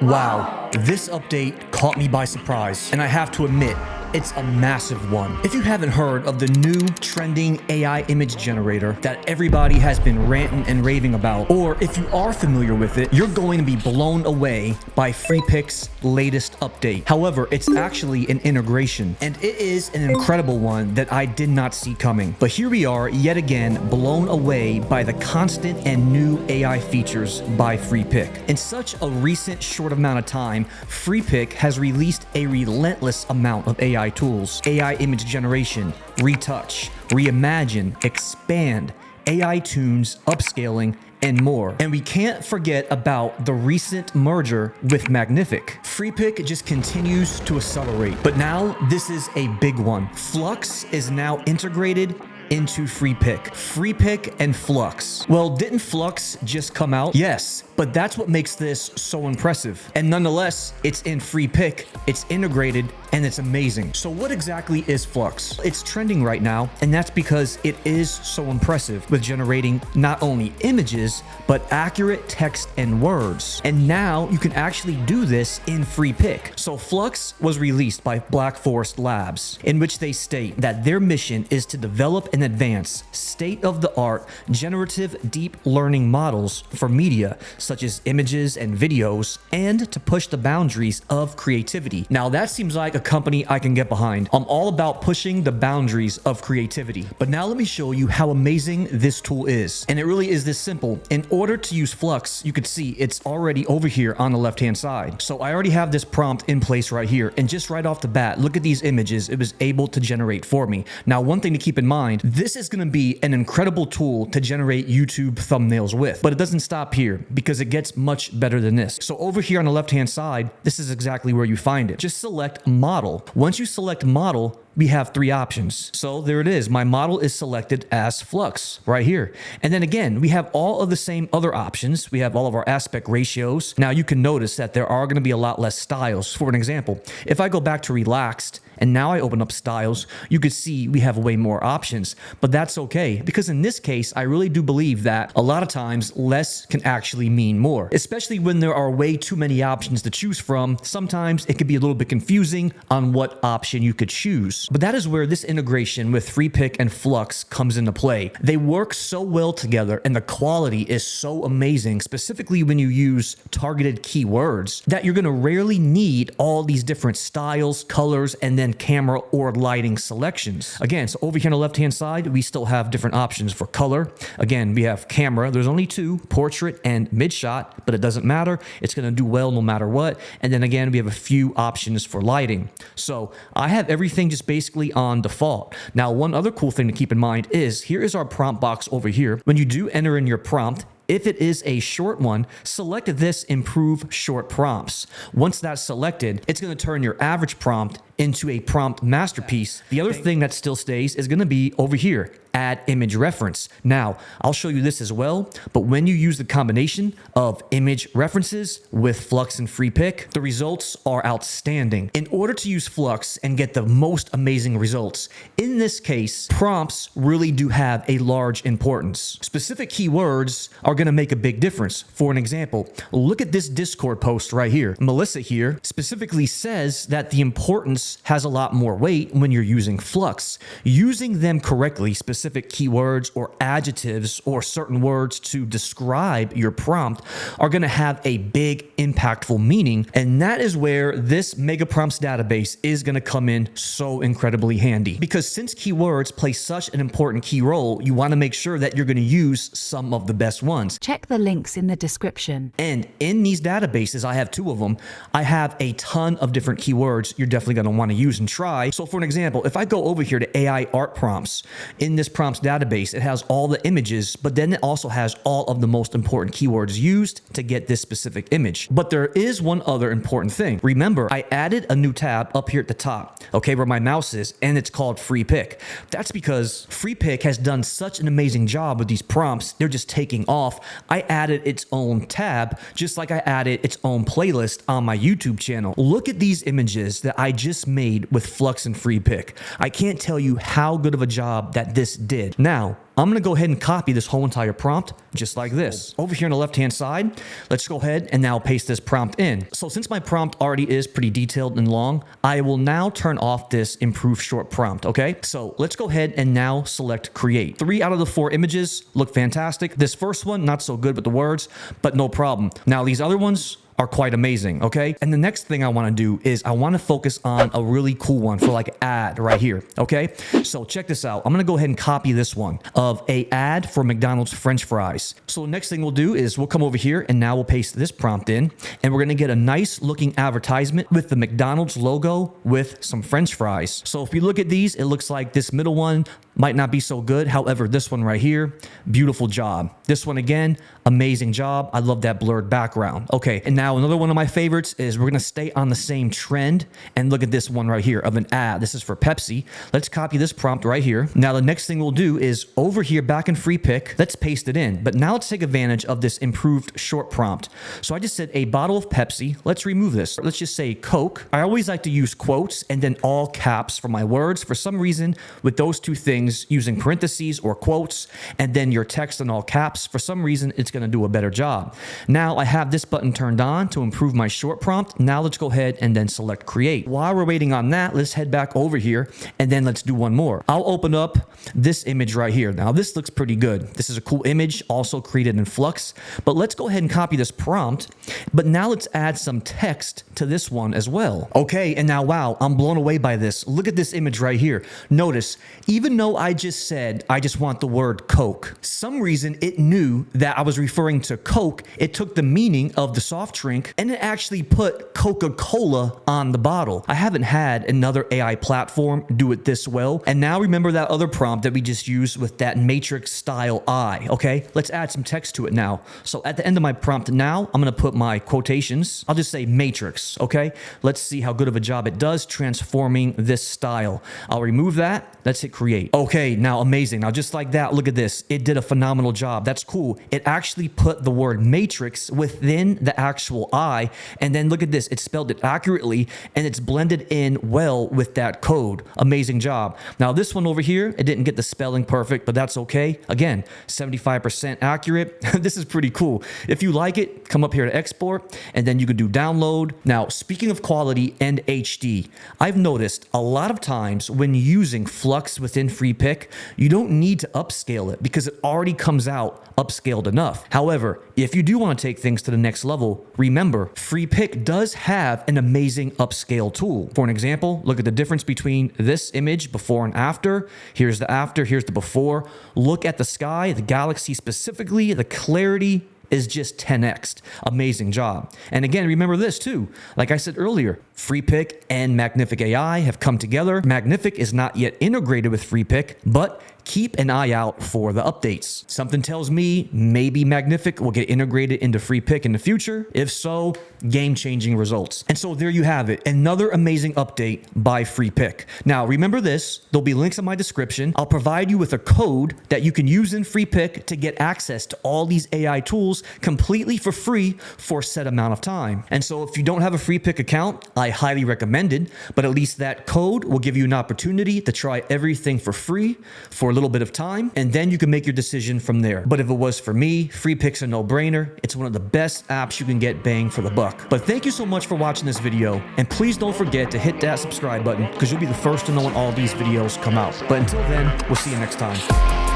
Wow, this update caught me by surprise, and I have to admit, it's a massive one. If you haven't heard of the new trending AI image generator that everybody has been ranting and raving about, or if you are familiar with it, you're going to be blown away by Freepik's latest update. However, it's actually an integration, and it is an incredible one that I did not see coming. But here we are, yet again, blown away by the constant and new AI features by Freepik. In such a recent short amount of time, Freepik has released a relentless amount of AI tools, AI image generation, retouch, reimagine, expand, AI tunes, upscaling, and more. And we can't forget about the recent merger with Magnific. Freepik just continues to accelerate. But now this is a big one. Flux is now integrated into Freepik. Freepik and Flux. Well, didn't Flux just come out? Yes, but that's what makes this so impressive. And nonetheless, it's in Freepik, it's integrated, and it's amazing. So what exactly is Flux? It's trending right now, and that's because it is so impressive with generating not only images, but accurate text and words. And now you can actually do this in Freepik. So Flux was released by Black Forest Labs, in which they state that their mission is to develop and advance state-of-the-art generative deep learning models for media, such as images and videos, and to push the boundaries of creativity. Now that seems like a company I can get behind. I'm all about pushing the boundaries of creativity. But now let me show you how amazing this tool is. And it really is this simple. In order to use Flux, you can see it's already over here on the left-hand side. So I already have this prompt in place right here. And just right off the bat, look at these images it was able to generate for me. Now, one thing to keep in mind, this is going to be an incredible tool to generate YouTube thumbnails with. But it doesn't stop here because it gets much better than this. So over here on the left-hand side, this is exactly where you find it. Just select model. Once you select model, we have three options. So there it is. My model is selected as Flux right here. And then again, we have all of the same other options. We have all of our aspect ratios. Now you can notice that there are going to be a lot less styles. For an example, if I go back to relaxed and now I open up styles, you could see we have way more options, but that's okay because in this case, I really do believe that a lot of times less can actually mean more, especially when there are way too many options to choose from. Sometimes it can be a little bit confusing on what option you could choose. But that is where this integration with Freepik and Flux comes into play. They work so well together and the quality is so amazing, specifically when you use targeted keywords, that you're going to rarely need all these different styles, colors, and then camera or lighting selections. Again, so over here on the left-hand side, we still have different options for color. Again, we have camera. There's only two, portrait and mid-shot, but it doesn't matter. It's going to do well no matter what. And then again, we have a few options for lighting. So I have everything just basically on default. Now, one other cool thing to keep in mind is here is our prompt box over here. When you do enter in your prompt, if it is a short one, select this improve short prompts. Once that's selected, it's going to turn your average prompt into a prompt masterpiece. The other thing that still stays is going to be over here, add image reference. Now, I'll show you this as well, but when you use the combination of image references with Flux and Freepik, the results are outstanding. In order to use Flux and get the most amazing results, in this case, prompts really do have a large importance. Specific keywords are going to make a big difference. For an example, look at this Discord post right here. Melissa here specifically says that the importance has a lot more weight when you're using Flux. Using them correctly, specific keywords or adjectives or certain words to describe your prompt are going to have a big impactful meaning. And that is where this mega prompts database is going to come in so incredibly handy. Because since keywords play such an important key role, you want to make sure that you're going to use some of the best ones. Check the links in the description. And in these databases, I have two of them. I have a ton of different keywords you're definitely going to want to use and try. So for an example, if I go over here to AI art prompts, in this prompts database, it has all the images, but then it also has all of the most important keywords used to get this specific image. But there is one other important thing. Remember, I added a new tab up here at the top, okay, where my mouse is, and it's called Freepik. That's because Freepik has done such an amazing job with these prompts. They're just taking off. I added its own tab, just like I added its own playlist on my YouTube channel. Look at these images that I just made with Flux and Freepik. I can't tell you how good of a job that this did. Now, I'm gonna go ahead and copy this whole entire prompt just like this. Over here on the left-hand side, let's go ahead and now paste this prompt in. So since my prompt already is pretty detailed and long, I will now turn off this improve short prompt, okay? So let's go ahead and now select create. 3 out of the 4 images look fantastic. This first one, not so good with the words, but no problem. Now these other ones are quite amazing, okay? And the next thing I wanna do is I wanna focus on a really cool one for like ad right here, okay? So check this out. I'm gonna go ahead and copy this one of a ad for McDonald's French fries. So the next thing we'll do is we'll come over here and now we'll paste this prompt in, and we're gonna get a nice looking advertisement with the McDonald's logo with some French fries. So if we look at these, it looks like this middle one might not be so good. However, this one right here, beautiful job. This one again, amazing job. I love that blurred background. Okay, and now another one of my favorites is we're gonna stay on the same trend and look at this one right here of an ad. This is for Pepsi. Let's copy this prompt right here. Now the next thing we'll do is over here back in Freepik, let's paste it in. But now let's take advantage of this improved short prompt. So I just said a bottle of Pepsi. Let's remove this. Let's just say Coke. I always like to use quotes and then all caps for my words. For some reason, with those two things, using parentheses or quotes and then your text in all caps, for some reason it's going to do a better job. Now I have this button turned on to improve my short prompt. Now let's go ahead and then select create. While we're waiting on that, let's head back over here and then let's do one more. I'll open up this image right here. Now this looks pretty good. This is a cool image, also created in Flux, but let's go ahead and copy this prompt, but now let's add some text to this one as well. Okay, and now wow, I'm blown away by this. Look at this image right here. Notice, even though I just said, I just want the word Coke, some reason it knew that I was referring to Coke. It took the meaning of the soft drink and it actually put Coca-Cola on the bottle. I haven't had another AI platform do it this well. And now remember that other prompt that we just used with that matrix style eye, okay? Let's add some text to it now. So at the end of my prompt now, I'm gonna put my quotations. I'll just say matrix, okay? Let's see how good of a job it does transforming this style. I'll remove that. Let's hit create. Okay, now amazing. Now just like that, look at this. It did a phenomenal job. That's cool. It actually put the word matrix within the actual I, and then look at this. It spelled it accurately and it's blended in well with that code. Amazing job. Now this one over here, it didn't get the spelling perfect, but that's okay. Again, 75% accurate. This is pretty cool. If you like it, come up here to export and then you can do download. Now, speaking of quality and HD, I've noticed a lot of times when using Flux within Freepik, you don't need to upscale it because it already comes out upscaled enough. However, if you do want to take things to the next level, remember, Freepik does have an amazing upscale tool. For an example, look at the difference between this image before and after. Here's the after, here's the before. Look at the sky, the galaxy specifically, the clarity is just 10x'd. Amazing job. And again, remember this too. Like I said earlier, Freepik and Magnific AI have come together. Magnific is not yet integrated with Freepik, but keep an eye out for the updates. Something tells me maybe Magnific will get integrated into Freepik in the future. If so, game-changing results. And so there you have it, another amazing update by Freepik. Now remember this, there'll be links in my description. I'll provide you with a code that you can use in Freepik to get access to all these AI tools completely for free for a set amount of time. And so if you don't have a Freepik account, I highly recommend it, but at least that code will give you an opportunity to try everything for free for a little bit of time, and then you can make your decision from there. But if it was for me, Freepik's a no-brainer. It's one of the best apps you can get bang for the buck. But thank you so much for watching this video, and please don't forget to hit that subscribe button because you'll be the first to know when all these videos come out. But until then, we'll see you next time.